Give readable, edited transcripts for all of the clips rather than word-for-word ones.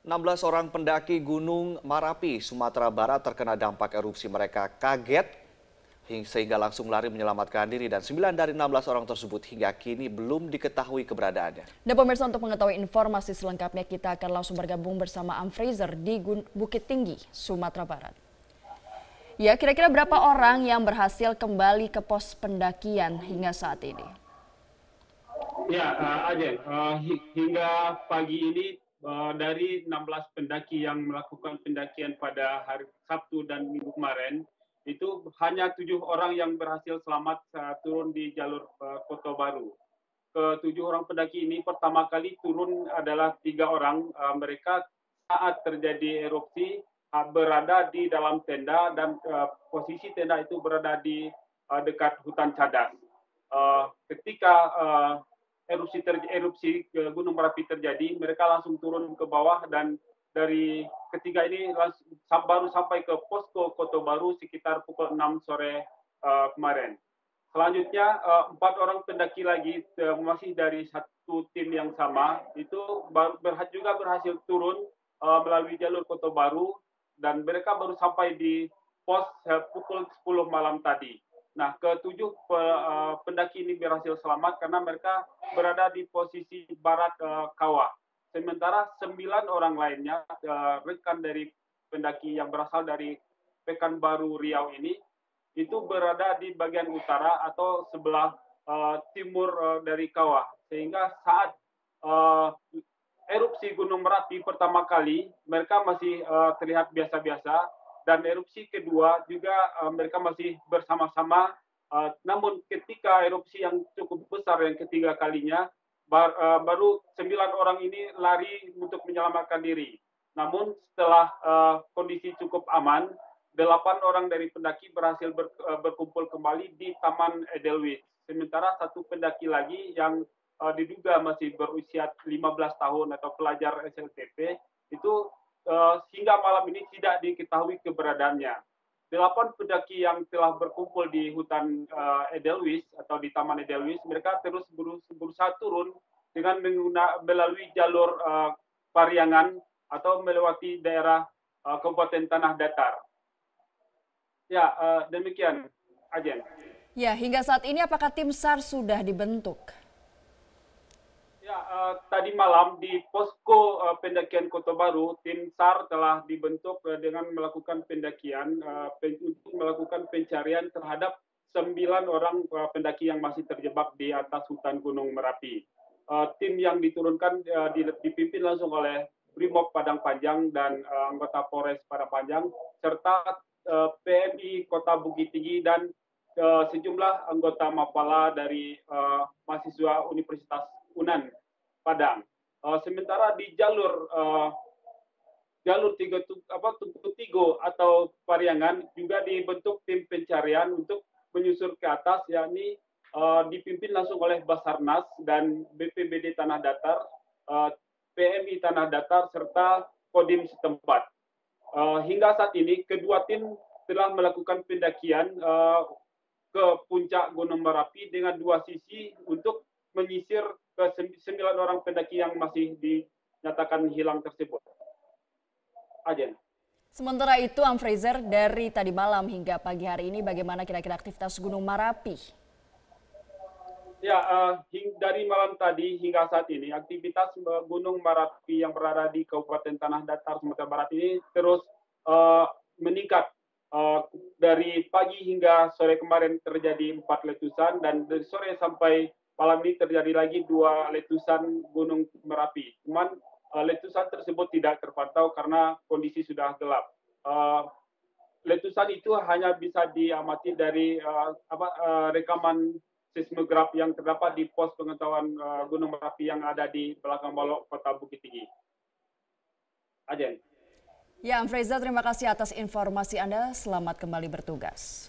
16 orang pendaki Gunung Marapi, Sumatera Barat terkena dampak erupsi. Mereka kaget sehingga langsung lari menyelamatkan diri dan 9 dari 16 orang tersebut hingga kini belum diketahui keberadaannya. Dan pemirsa, untuk mengetahui informasi selengkapnya kita akan langsung bergabung bersama Fraser di Bukit Tinggi, Sumatera Barat. Ya, kira-kira berapa orang yang berhasil kembali ke pos pendakian hingga saat ini? Ya, Ajen, hingga pagi ini dari 16 pendaki yang melakukan pendakian pada hari Sabtu dan Minggu kemarin, itu hanya 7 orang yang berhasil selamat turun di jalur Kota Baru. Ke-7 orang pendaki ini pertama kali turun adalah 3 orang. Mereka saat terjadi erupsi berada di dalam tenda dan posisi tenda itu berada di dekat hutan cadas. Ketika erupsi Gunung Merapi terjadi, mereka langsung turun ke bawah dan dari ketiga ini baru sampai ke posko Kota Baru sekitar pukul 6 sore kemarin. Selanjutnya 4 orang pendaki lagi masih dari satu tim yang sama itu juga berhasil turun melalui jalur Kota Baru dan mereka baru sampai di pos pukul 10 malam tadi. Nah, ke-7 pendaki ini berhasil selamat karena mereka berada di posisi barat kawah. Sementara 9 orang lainnya, rekan dari pendaki yang berasal dari Pekanbaru Riau ini, itu berada di bagian utara atau sebelah timur dari kawah. Sehingga saat erupsi Gunung Merapi pertama kali, mereka masih terlihat biasa-biasa. Dan erupsi kedua juga mereka masih bersama-sama. Namun ketika erupsi yang cukup besar yang ketiga kalinya, baru 9 orang ini lari untuk menyelamatkan diri. Namun setelah kondisi cukup aman, 8 orang dari pendaki berhasil berkumpul kembali di Taman Edelweiss. Sementara satu pendaki lagi yang diduga masih berusia 15 tahun atau pelajar SLTP itu hingga malam ini tidak diketahui keberadaannya. 8 pendaki yang telah berkumpul di hutan Edelweiss atau di Taman Edelweiss, mereka terus berusaha turun dengan melalui jalur Pariangan atau melewati daerah Kabupaten Tanah Datar. Ya, demikian, Ajen. Ya, hingga saat ini apakah tim SAR sudah dibentuk? Ya, tadi malam di posko pendakian Kota Baru, tim SAR telah dibentuk dengan melakukan pendakian untuk melakukan pencarian terhadap 9 orang pendaki yang masih terjebak di atas hutan Gunung Merapi. Tim yang diturunkan dipimpin langsung oleh Brimob Padang Panjang dan anggota Polres Padang Panjang serta PMI Kota Bukit Tinggi dan sejumlah anggota Mapala dari mahasiswa Universitas Unan Padang. Sementara di jalur Tungku Tigo atau Pariangan juga dibentuk tim pencarian untuk menyusur ke atas, yakni dipimpin langsung oleh Basarnas dan BPBD Tanah Datar, PMI Tanah Datar serta Kodim setempat. Hingga saat ini kedua tim telah melakukan pendakian ke puncak Gunung Merapi dengan 2 sisi untuk menyisir ke 9 orang pendaki yang masih dinyatakan hilang tersebut. Ajen. Sementara itu, Fraser, dari tadi malam hingga pagi hari ini bagaimana kira-kira aktivitas Gunung Merapi? Ya, dari malam tadi hingga saat ini aktivitas Gunung Merapi yang berada di Kabupaten Tanah Datar, Sumatera Barat ini terus meningkat. Dari pagi hingga sore kemarin terjadi 4 letusan dan dari sore sampai malam ini terjadi lagi 2 letusan Gunung Merapi. Cuman letusan tersebut tidak terpantau karena kondisi sudah gelap. Letusan itu hanya bisa diamati dari rekaman seismograf yang terdapat di pos pengetahuan Gunung Merapi yang ada di belakang balok Kota Bukit Tinggi. Ajen. Ya, Fraser, terima kasih atas informasi Anda. Selamat kembali bertugas.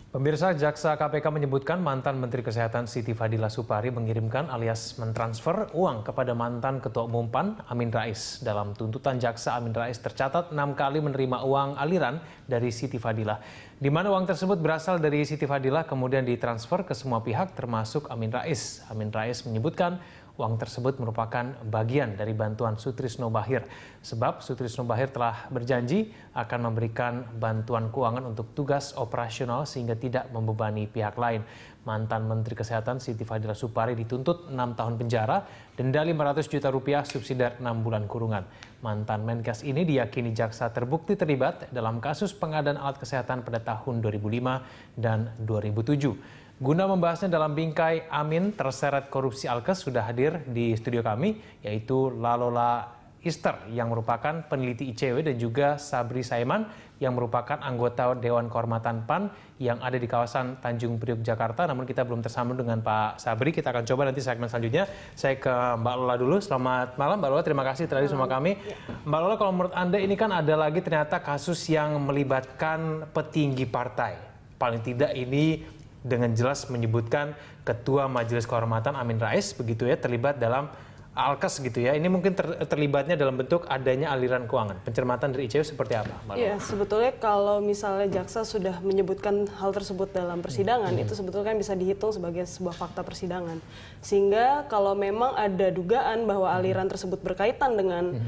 Pemirsa, Jaksa KPK menyebutkan mantan Menteri Kesehatan Siti Fadila Supari mengirimkan alias mentransfer uang kepada mantan Ketua Umum PAN Amin Rais. Dalam tuntutan jaksa, Amin Rais tercatat 6 kali menerima uang aliran dari Siti Fadila. Di mana uang tersebut berasal dari Siti Fadila kemudian ditransfer ke semua pihak termasuk Amin Rais. Amin Rais menyebutkan uang tersebut merupakan bagian dari bantuan Sutrisno Bachir. Sebab Sutrisno Bachir telah berjanji akan memberikan bantuan keuangan untuk tugas operasional sehingga tidak membebani pihak lain. Mantan Menteri Kesehatan Siti Fadila Supari dituntut 6 tahun penjara, denda 500 juta rupiah, subsidi 6 bulan kurungan. Mantan Menkes ini diyakini jaksa terbukti terlibat dalam kasus pengadaan alat kesehatan pada tahun 2005 dan 2007. Guna membahasnya dalam bingkai Amin terseret korupsi Alkes sudah hadir di studio kami, yaitu Lalola Ister yang merupakan peneliti ICW dan juga Sabri Saiman yang merupakan anggota Dewan Kehormatan PAN yang ada di kawasan Tanjung Priok, Jakarta. Namun kita belum tersambung dengan Pak Sabri. Kita akan coba nanti segmen selanjutnya. Saya ke Mbak Lola dulu. Selamat malam Mbak Lola, terima kasih tadi sama kami. Mbak Lola, kalau menurut Anda ini kan ada lagi ternyata kasus yang melibatkan petinggi partai. Paling tidak ini dengan jelas menyebutkan Ketua Majelis Kehormatan Amin Rais begitu ya, terlibat dalam Alkes gitu ya. Ini mungkin terlibatnya dalam bentuk adanya aliran keuangan. Pencermatan dari ICW seperti apa, Mbak? Iya, sebetulnya kalau misalnya jaksa sudah menyebutkan hal tersebut dalam persidangan, itu sebetulnya kan bisa dihitung sebagai sebuah fakta persidangan. Sehingga kalau memang ada dugaan bahwa aliran tersebut berkaitan dengan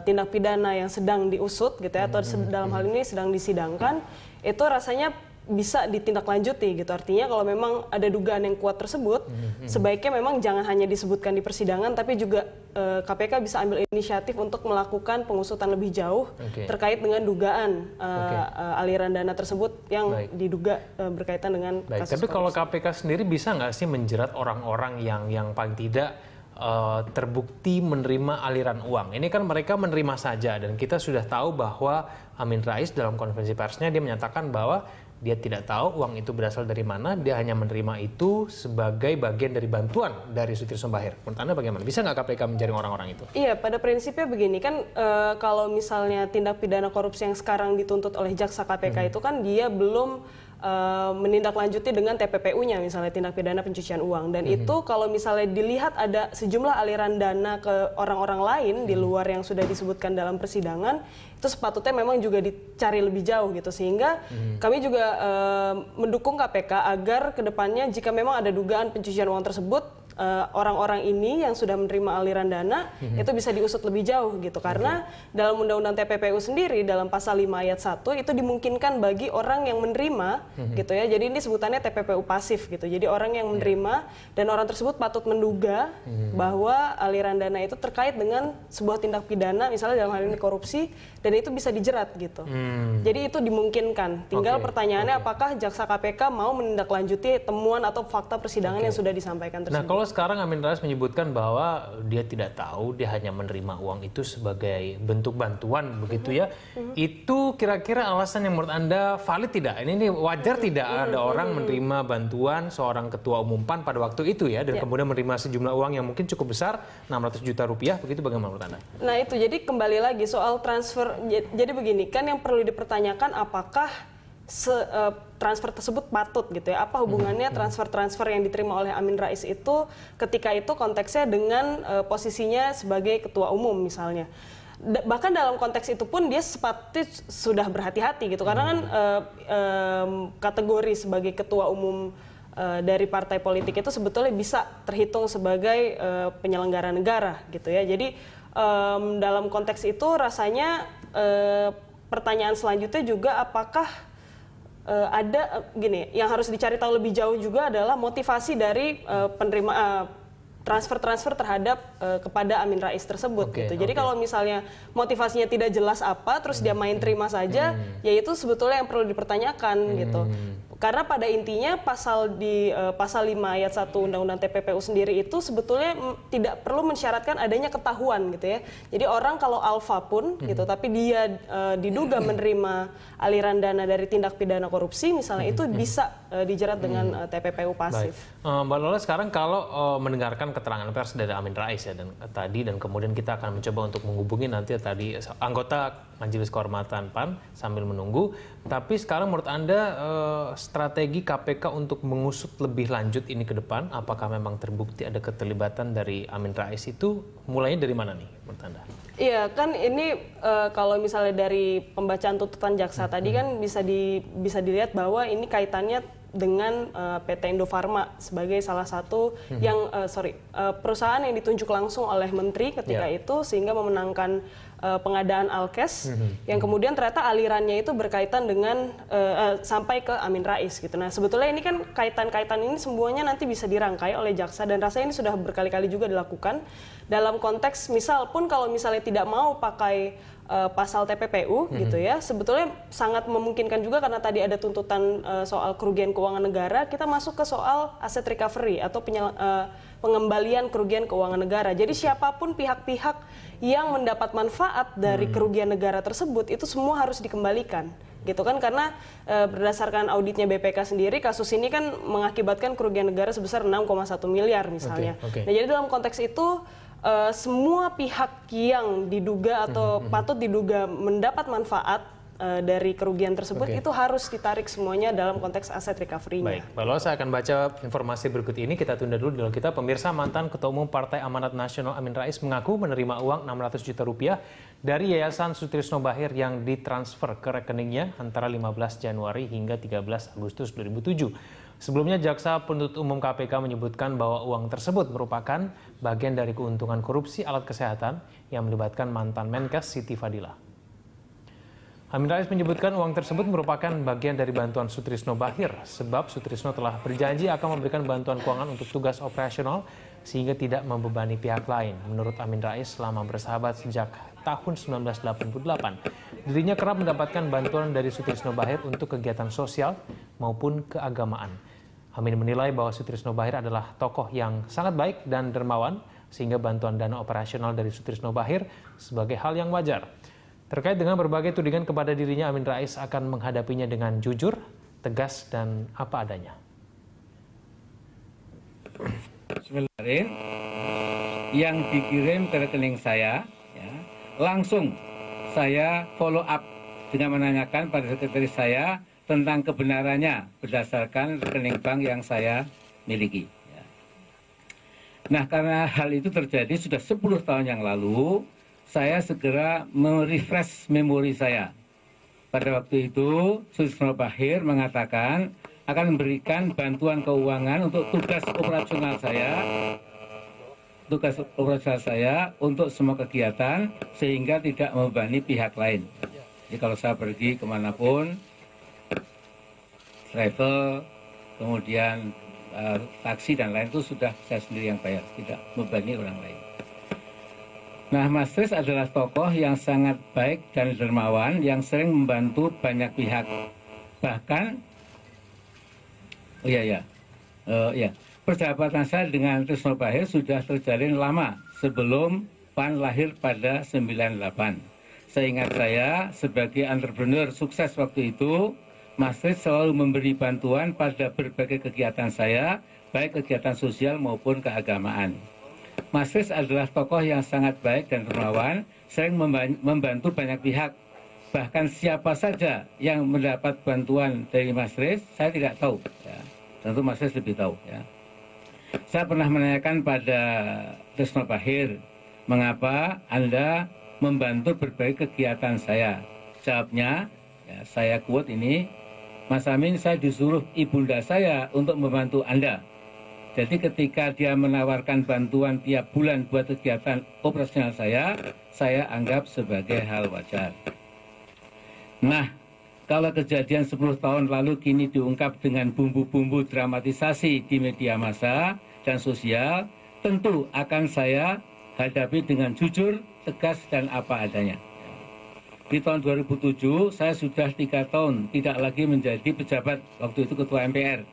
tindak pidana yang sedang diusut gitu ya, atau dalam hal ini sedang disidangkan, itu rasanya bisa ditindaklanjuti gitu. Artinya kalau memang ada dugaan yang kuat tersebut, sebaiknya memang jangan hanya disebutkan di persidangan, tapi juga KPK bisa ambil inisiatif untuk melakukan pengusutan lebih jauh terkait dengan dugaan aliran dana tersebut yang diduga berkaitan dengan kasus Tapi korupsi. kalau KPK sendiri bisa nggak sih menjerat orang-orang yang paling tidak terbukti menerima aliran uang? Ini kan mereka menerima saja, dan kita sudah tahu bahwa Amin Rais dalam konferensi persnya dia menyatakan bahwa dia tidak tahu uang itu berasal dari mana, dia hanya menerima itu sebagai bagian dari bantuan dari Sutrisno Bachir. Menurut Anda bagaimana? Bisa nggak KPK menjaring orang-orang itu? Iya, pada prinsipnya begini kan, kalau misalnya tindak pidana korupsi yang sekarang dituntut oleh jaksa KPK itu kan dia belum menindaklanjuti dengan TPPU-nya, misalnya tindak pidana pencucian uang. Dan itu kalau misalnya dilihat ada sejumlah aliran dana ke orang-orang lain di luar yang sudah disebutkan dalam persidangan, itu sepatutnya memang juga dicari lebih jauh gitu. Sehingga kami juga mendukung KPK agar kedepannya jika memang ada dugaan pencucian uang tersebut, orang-orang ini yang sudah menerima aliran dana itu bisa diusut lebih jauh gitu. Karena dalam Undang-Undang TPPU sendiri dalam pasal 5 ayat 1 itu dimungkinkan bagi orang yang menerima gitu ya. Jadi ini sebutannya TPPU pasif gitu. Jadi orang yang menerima dan orang tersebut patut menduga bahwa aliran dana itu terkait dengan sebuah tindak pidana, misalnya dalam hal ini korupsi, dan itu bisa dijerat gitu. Jadi itu dimungkinkan. Tinggal pertanyaannya apakah jaksa KPK mau menindaklanjuti temuan atau fakta persidangan yang sudah disampaikan tersebut. Nah, kalau sekarang Amin Rais menyebutkan bahwa dia tidak tahu, dia hanya menerima uang itu sebagai bentuk bantuan begitu ya. Itu kira-kira alasan yang menurut Anda valid tidak? Ini wajar tidak ada orang menerima bantuan seorang ketua umum PAN pada waktu itu ya, dan kemudian menerima sejumlah uang yang mungkin cukup besar, 600 juta rupiah, begitu bagaimana menurut Anda? Nah itu, jadi kembali lagi soal transfer, jadi begini, kan yang perlu dipertanyakan apakah transfer tersebut patut gitu ya. Apa hubungannya transfer-transfer yang diterima oleh Amin Rais itu ketika itu konteksnya dengan posisinya sebagai ketua umum misalnya. Bahkan dalam konteks itu pun dia sepatutnya sudah berhati-hati gitu. Karena kan kategori sebagai ketua umum dari partai politik itu sebetulnya bisa terhitung sebagai penyelenggara negara gitu ya. Jadi dalam konteks itu rasanya pertanyaan selanjutnya juga apakah ada gini, yang harus dicari tahu lebih jauh juga adalah motivasi dari penerima transfer-transfer terhadap kepada Amin Rais tersebut gitu. Jadi kalau misalnya motivasinya tidak jelas apa, terus dia main terima saja, ya itu sebetulnya yang perlu dipertanyakan gitu. Karena pada intinya pasal 5 ayat 1 Undang-Undang TPPU sendiri itu sebetulnya tidak perlu mensyaratkan adanya ketahuan gitu ya. Jadi orang kalau alfa pun gitu, tapi dia diduga menerima aliran dana dari tindak pidana korupsi misalnya, itu bisa dijerat dengan TPPU pasif. Mbak Lola, sekarang kalau mendengarkan keterangan pers dari Amin Rais ya dan kemudian kita akan mencoba untuk menghubungi nanti tadi anggota Majelis Kehormatan PAN sambil menunggu. Tapi sekarang menurut Anda strategi KPK untuk mengusut lebih lanjut ini ke depan, apakah memang terbukti ada keterlibatan dari Amin Rais itu, mulainya dari mana nih menurut Anda? Iya kan ini kalau misalnya dari pembacaan tuntutan jaksa tadi kan bisa dilihat bahwa ini kaitannya dengan PT Indofarma sebagai salah satu perusahaan yang ditunjuk langsung oleh menteri ketika itu, sehingga memenangkan pengadaan Alkes yang kemudian ternyata alirannya itu berkaitan dengan sampai ke Amin Rais gitu. Nah, sebetulnya ini kan kaitan-kaitan ini semuanya nanti bisa dirangkai oleh jaksa, dan rasanya ini sudah berkali-kali juga dilakukan dalam konteks misal pun kalau misalnya tidak mau pakai pasal TPPU gitu ya, sebetulnya sangat memungkinkan juga karena tadi ada tuntutan soal kerugian keuangan negara, kita masuk ke soal asset recovery atau pengembalian kerugian keuangan negara. Jadi siapapun pihak-pihak yang mendapat manfaat dari kerugian negara tersebut itu semua harus dikembalikan gitu kan, karena berdasarkan auditnya BPK sendiri kasus ini kan mengakibatkan kerugian negara sebesar 6,1 miliar misalnya. Nah, jadi dalam konteks itu semua pihak yang diduga atau patut diduga mendapat manfaat dari kerugian tersebut itu harus ditarik semuanya dalam konteks aset recovery-nya. Baik, lalu saya akan baca informasi berikut ini. Kita tunda dulu dialog kita. Pemirsa, mantan Ketua Umum Partai Amanat Nasional Amin Rais mengaku menerima uang 600 juta rupiah dari Yayasan Sutrisno Bachir yang ditransfer ke rekeningnya antara 15 Januari hingga 13 Agustus 2007. Sebelumnya, Jaksa Penuntut Umum KPK menyebutkan bahwa uang tersebut merupakan bagian dari keuntungan korupsi alat kesehatan yang melibatkan mantan Menkes Siti Fadila. Amin Rais menyebutkan uang tersebut merupakan bagian dari bantuan Sutrisno Bachir, sebab Sutrisno telah berjanji akan memberikan bantuan keuangan untuk tugas operasional sehingga tidak membebani pihak lain. Menurut Amin Rais, selama bersahabat sejak tahun 1988, dirinya kerap mendapatkan bantuan dari Sutrisno Bachir untuk kegiatan sosial maupun keagamaan. Amin menilai bahwa Sutrisno Bachir adalah tokoh yang sangat baik dan dermawan, sehingga bantuan dana operasional dari Sutrisno Bachir sebagai hal yang wajar. Terkait dengan berbagai tudingan kepada dirinya, Amin Rais akan menghadapinya dengan jujur, tegas, dan apa adanya. Sebenarnya yang dikirim ke rekening saya, ya, langsung saya follow up dengan menanyakan pada sekretaris saya tentang kebenarannya berdasarkan rekening bank yang saya miliki. Ya. Nah, karena hal itu terjadi sudah 10 tahun yang lalu, saya segera merefresh memori saya. Pada waktu itu, Sutrisno Bachir mengatakan akan memberikan bantuan keuangan untuk tugas operasional saya untuk semua kegiatan sehingga tidak membebani pihak lain. Jadi kalau saya pergi kemanapun, travel, kemudian taksi dan lain itu sudah saya sendiri yang bayar, tidak membebani orang lain. Nah, Mas Rais adalah tokoh yang sangat baik dan dermawan yang sering membantu banyak pihak. Bahkan, persahabatan saya dengan Sutrisno Bachir sudah terjalin lama sebelum PAN lahir pada 98. Seingat saya, sebagai entrepreneur sukses waktu itu, Mas Rais selalu memberi bantuan pada berbagai kegiatan saya, baik kegiatan sosial maupun keagamaan. Mas Rais adalah tokoh yang sangat baik dan dermawan, sering membantu banyak pihak. Bahkan siapa saja yang mendapat bantuan dari Mas Rais, saya tidak tahu. Ya. Tentu Mas Rais lebih tahu. Ya. Saya pernah menanyakan pada Sutrisno Bachir, mengapa Anda membantu berbagai kegiatan saya? Jawabnya, ya, saya quote ini, Mas Amin, saya disuruh ibunda saya untuk membantu Anda. Jadi ketika dia menawarkan bantuan tiap bulan buat kegiatan operasional saya anggap sebagai hal wajar. Nah, kalau kejadian 10 tahun lalu kini diungkap dengan bumbu-bumbu dramatisasi di media massa dan sosial, tentu akan saya hadapi dengan jujur, tegas, dan apa adanya. Di tahun 2007, saya sudah 3 tahun tidak lagi menjadi pejabat, waktu itu Ketua MPR.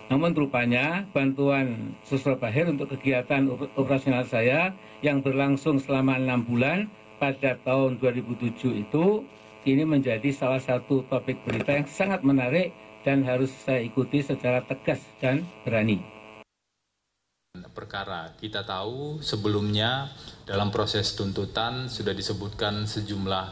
Namun rupanya bantuan Sutrisno Bachir untuk kegiatan operasional saya yang berlangsung selama 6 bulan pada tahun 2007 itu kini menjadi salah satu topik berita yang sangat menarik dan harus saya ikuti secara tegas dan berani. perkara. Kita tahu sebelumnya dalam proses tuntutan sudah disebutkan sejumlah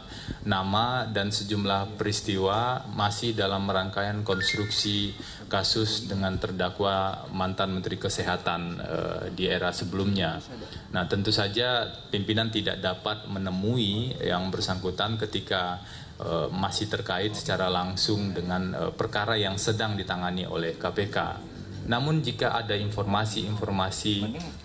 nama dan sejumlah peristiwa masih dalam rangkaian konstruksi kasus dengan terdakwa mantan Menteri Kesehatan di era sebelumnya. Nah, tentu saja pimpinan tidak dapat menemui yang bersangkutan ketika masih terkait secara langsung dengan perkara yang sedang ditangani oleh KPK. Namun jika ada informasi-informasi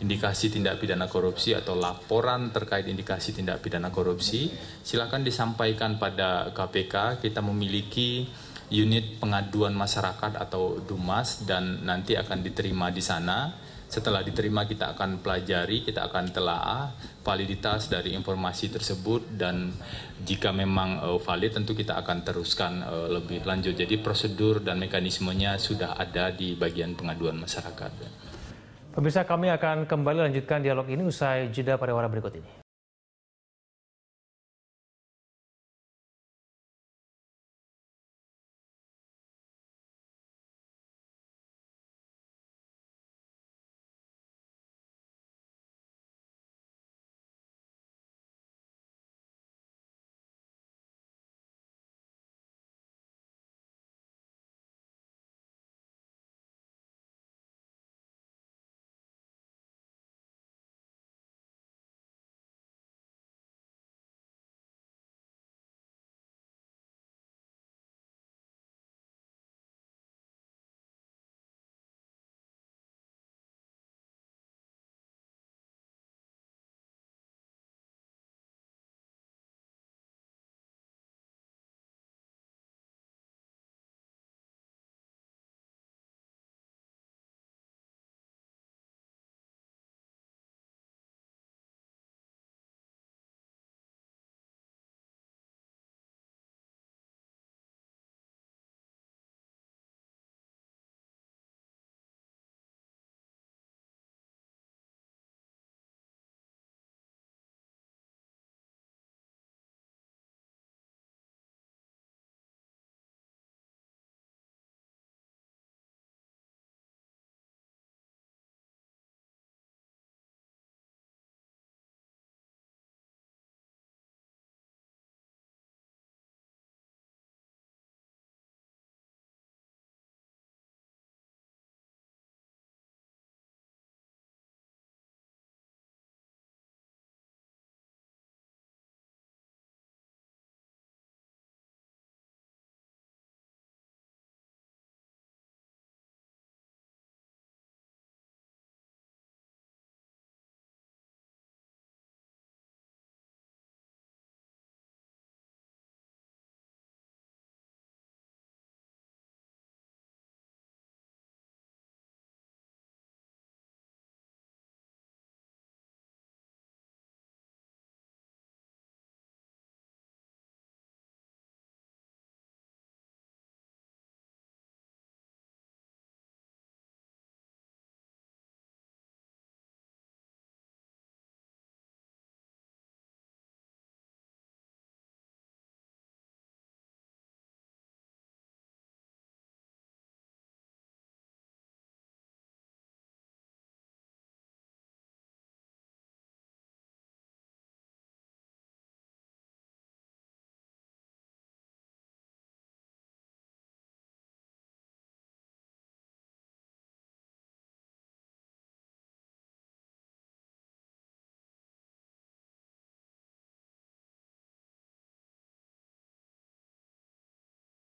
indikasi tindak pidana korupsi atau laporan terkait indikasi tindak pidana korupsi, silakan disampaikan pada KPK. Kita memiliki unit pengaduan masyarakat atau DUMAS dan nanti akan diterima di sana. Setelah diterima kita akan pelajari, kita akan telaah validitas dari informasi tersebut dan jika memang valid tentu kita akan teruskan lebih lanjut. Jadi prosedur dan mekanismenya sudah ada di bagian pengaduan masyarakat. Pemirsa, kami akan kembali lanjutkan dialog ini usai jeda pariwara berikut ini.